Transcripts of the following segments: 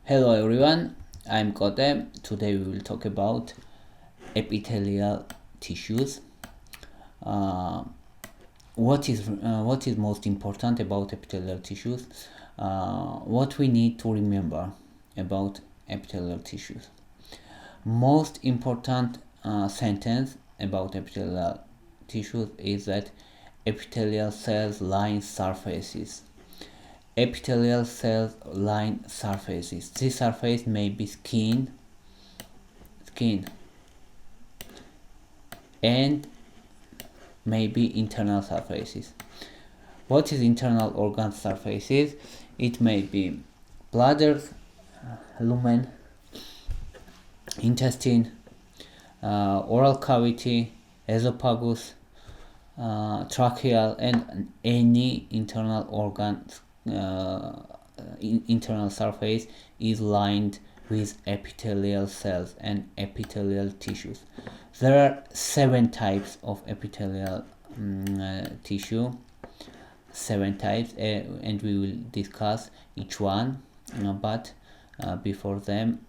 Hello everyone, I'm Kote. Today we will talk about epithelial tissues. Uh, what is most important about epithelial tissues? What we need to remember about epithelial tissues. Most important sentence about epithelial tissues is that epithelial cells line surfaces. Epithelial cells line surfaces. This surface may be skin, and maybe internal surfaces. What is internal organ surfaces? It may be bladder, lumen, intestine, oral cavity, esophagus, tracheal, and any internal organ internal surface is lined with epithelial cells and epithelial tissues. There are 7 types of epithelial tissue, 7 types, and we will discuss each one, but before them,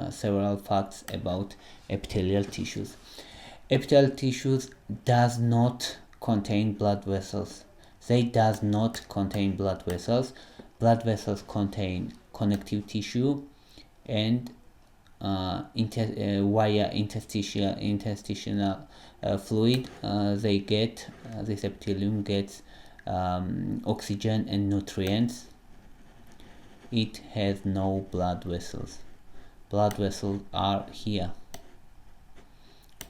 several facts about epithelial tissues. Epithelial tissues does not contain blood vessels. They does not contain blood vessels. Blood vessels contain connective tissue, and via intestinal fluid, this epithelium gets oxygen and nutrients. It has no blood vessels. Blood vessels are here.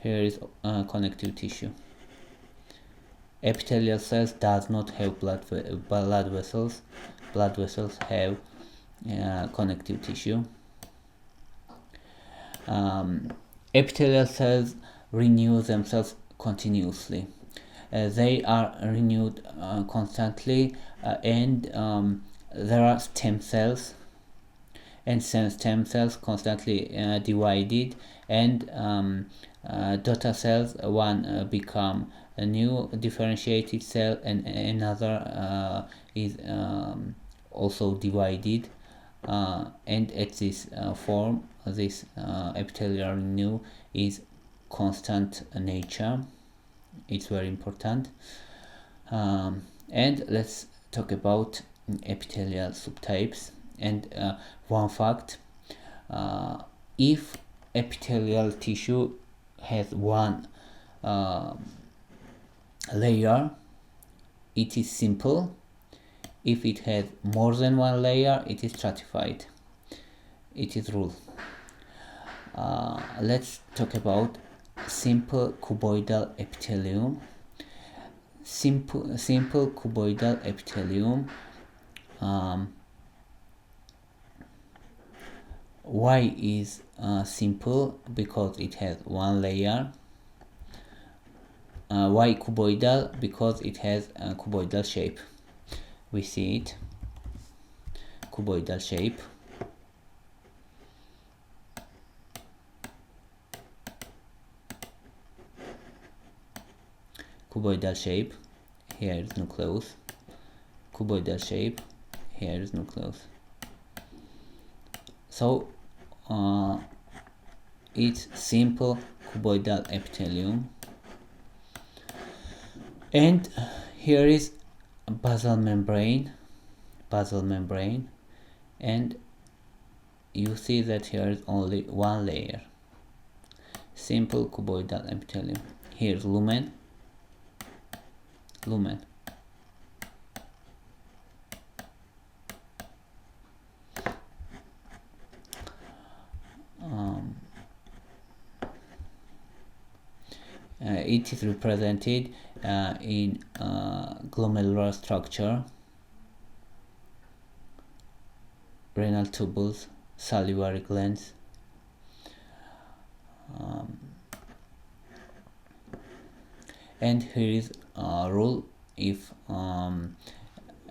Here is connective tissue. Epithelial cells does not have blood vessels. Blood vessels have connective tissue. Epithelial cells renew themselves continuously. They are renewed constantly, and there are stem cells, and stem cells constantly divided, and daughter cells, one become a new differentiated cell, and another is also divided, and at this form, this epithelial renew is constant nature. It's very important. And let's talk about epithelial subtypes. And one fact, if epithelial tissue has one layer, it is simple. If it has more than one layer, it is stratified. It is rule. Let's talk about simple cuboidal epithelium. Simple cuboidal epithelium. Why is simple? Because it has one layer. Why cuboidal? Because it has a cuboidal shape. We see it, cuboidal shape. Cuboidal shape. Here is nucleus. Cuboidal shape. Here is nucleus. So it's simple cuboidal epithelium. And here is basal membrane, and you see that here is only one layer. Simple cuboidal epithelium. Here's lumen. It is represented in glomerular structure, renal tubules, salivary glands. And here is a rule: if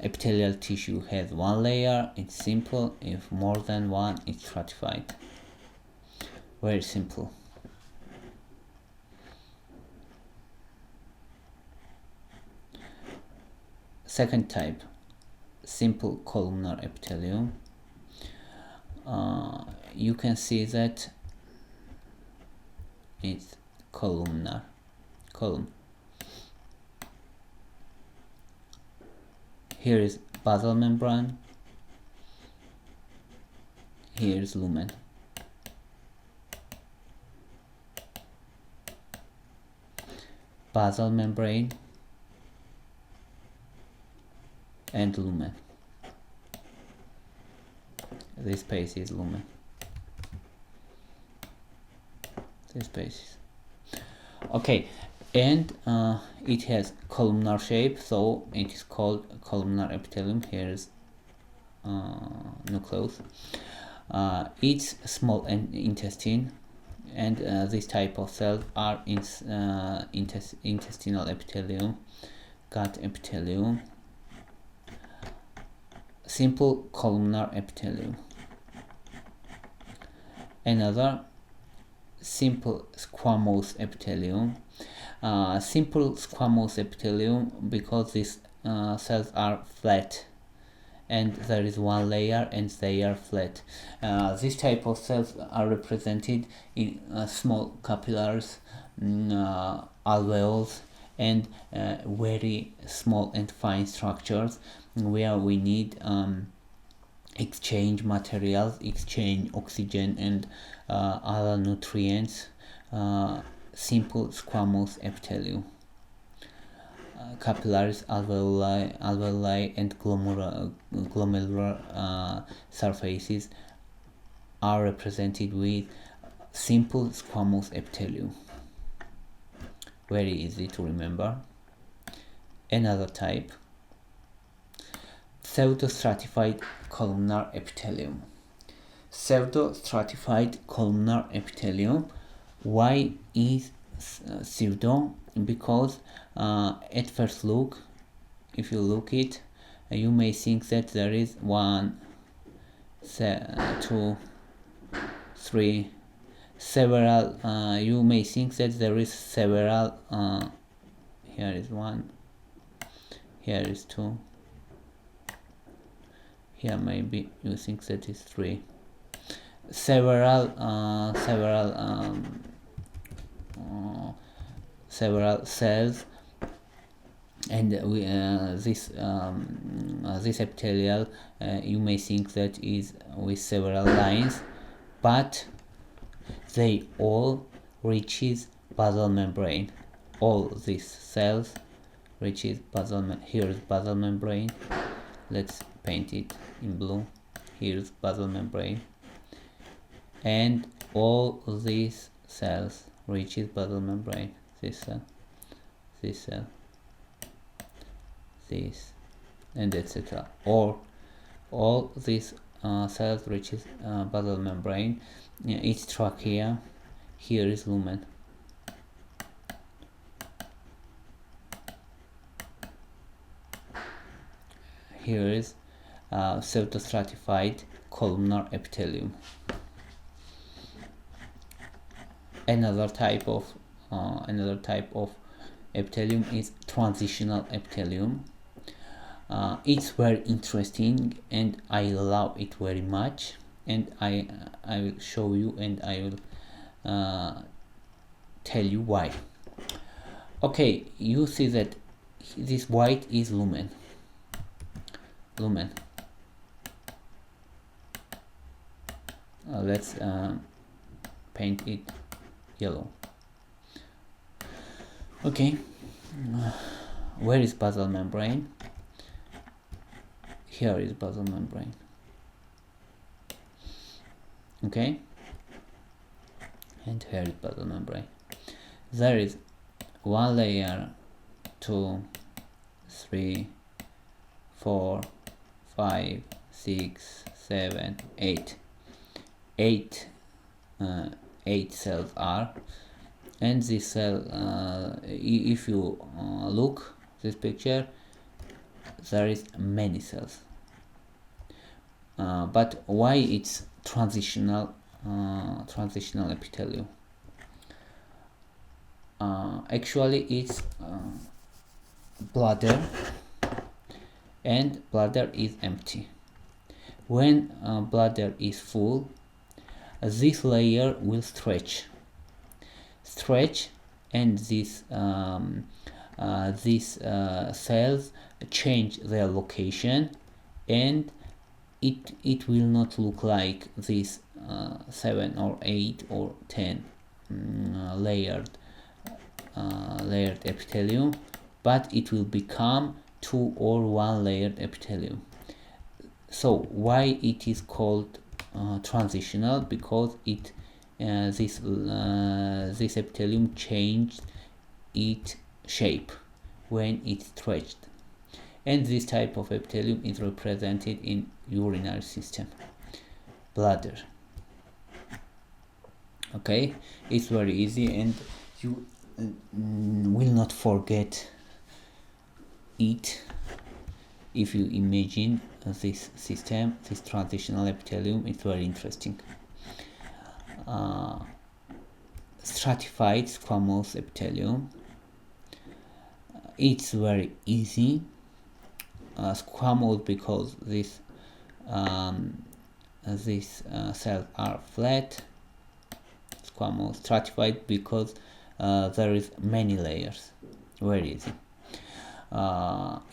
epithelial tissue has one layer, it's simple. If more than one, it's stratified. Very simple. Second type, simple columnar epithelium. you can see that it's columnar column. Here is basal membrane, here is lumen. Basal membrane and lumen. This space is lumen. This space is okay, and it has columnar shape, so it is called columnar epithelium. Here is nucleus. It's small intestine, and this type of cells are in intestinal epithelium, gut epithelium, simple columnar epithelium. Another simple squamous epithelium. Simple squamous epithelium because these cells are flat, and there is one layer and they are flat. This type of cells are represented in small capillaries, alveoles, and very small and fine structures where we need exchange materials, exchange oxygen and other nutrients. Simple squamous epithelium. Capillaries, alveoli, and glomerular surfaces are represented with simple squamous epithelium. Very easy to remember. Another type, pseudostratified columnar epithelium. Pseudostratified columnar epithelium. Why is pseudo? Because at first look, if you look it, you may think that there is 1, 2, 3, several. You may think that there is several. Here is 1, here is 2, here maybe you think that is 3. Several cells, and this epithelial, you may think that is with several lines, but they all reaches basal membrane. All these cells reaches basal. Here is basal membrane. Let's paint it in blue. Here's basal membrane, and all these cells reaches basal membrane. This cell, this cell, this, and etc. Or all these cells reaches basal membrane. It's trachea. Here is lumen. Here is pseudostratified columnar epithelium. Another type of epithelium is transitional epithelium. It's very interesting, and I love it very much. And I will show you, and I will tell you why. Okay, you see that this white is lumen. Let's paint it yellow. Okay, where is basal membrane? Here is basal membrane. Okay, and here is basal membrane. There is 1 layer, 2, 3, 4, 5, 6, 7, 8. 8 cells are, and this cell, if you look this picture, there is many cells. But why it's transitional epithelium? Actually, it's bladder, and bladder is empty. When bladder is full, this layer will stretch, and these cells change their location, and it will not look like this 7 or 8 or 10 layered epithelium, but it will become 2 or 1 layered epithelium. So why it is called transitional? Because this epithelium changed its shape when it stretched, and this type of epithelium is represented in urinary system, bladder. Okay, it's very easy, and you will not forget it if you imagine this system, this transitional epithelium. It's very interesting. Stratified squamous epithelium, it's very easy. Squamous because these cells are flat. Squamous. Stratified because there is many layers. Very easy.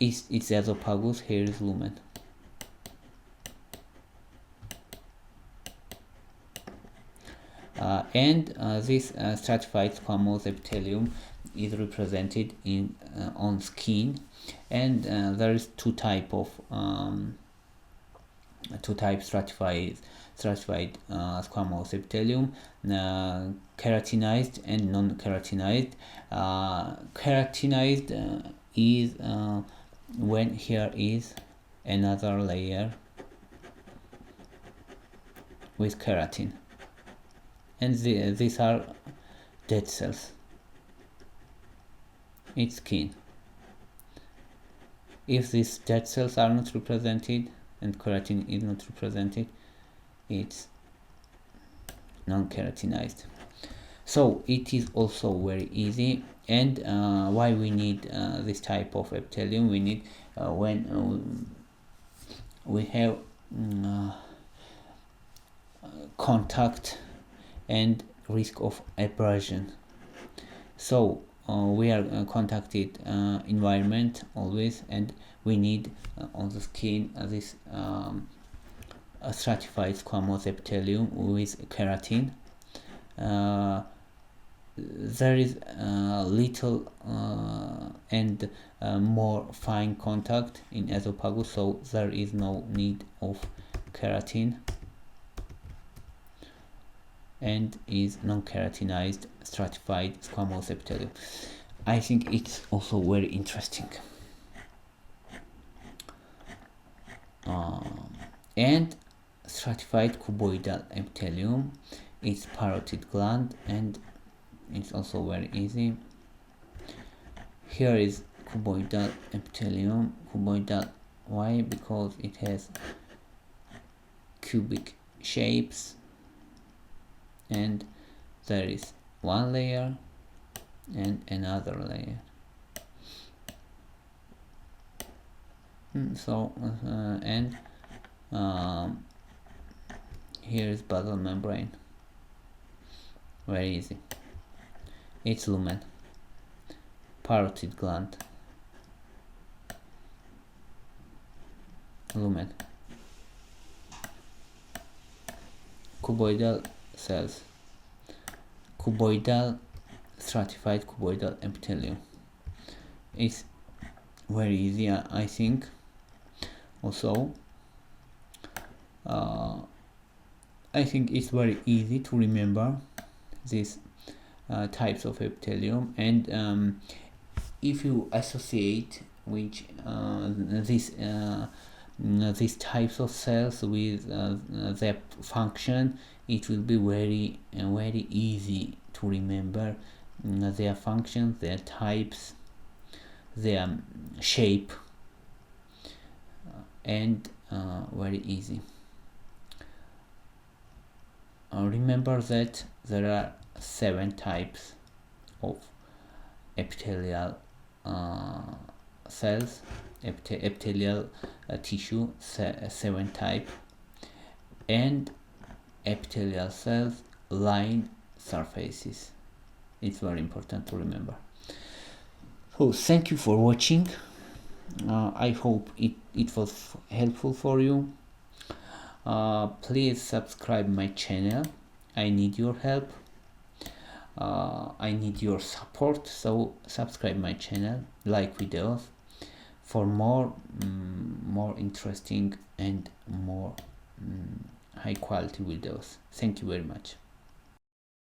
It's esophagus. Here is lumen. And this stratified squamous epithelium is represented in on skin, and there is two types stratified squamous epithelium, keratinized and non-keratinized. Keratinized is when here is another layer with keratin, and these are dead cells. It's skin. If these dead cells are not represented and keratin is not represented, it's non-keratinized. So it is also very easy. And why we need this type of epithelium? We need when we have contact and risk of abrasion. So we are contacted environment always, and we need on the skin this stratified squamous epithelium with keratin. There is little and more fine contact in esophagus, so there is no need of keratin, and is non-keratinized stratified squamous epithelium. I think it's also very interesting. And stratified cuboidal epithelium is parotid gland, and it's also very easy. Here is cuboidal epithelium. Cuboidal, why? Because it has cubic shapes, and there is one layer and another layer. So here is basal membrane. Very easy. It's lumen. Parotid gland. Lumen. Cuboidal cells. Cuboidal, stratified cuboidal epithelium. It's very easy, I think. Also, I think it's very easy to remember these types of epithelium, and if you associate which these types of cells with their function, it will be very easy to remember their functions, their types, their shape, and very easy. Remember that there are 7 types of epithelial cells, epithelial tissue, 7 type, and epithelial cells line surfaces. It's very important to remember. So thank you for watching. I hope it was helpful for you. Please subscribe my channel. I need your help. I need your support, so subscribe my channel, like videos for more interesting and more high quality videos. Thank you very much.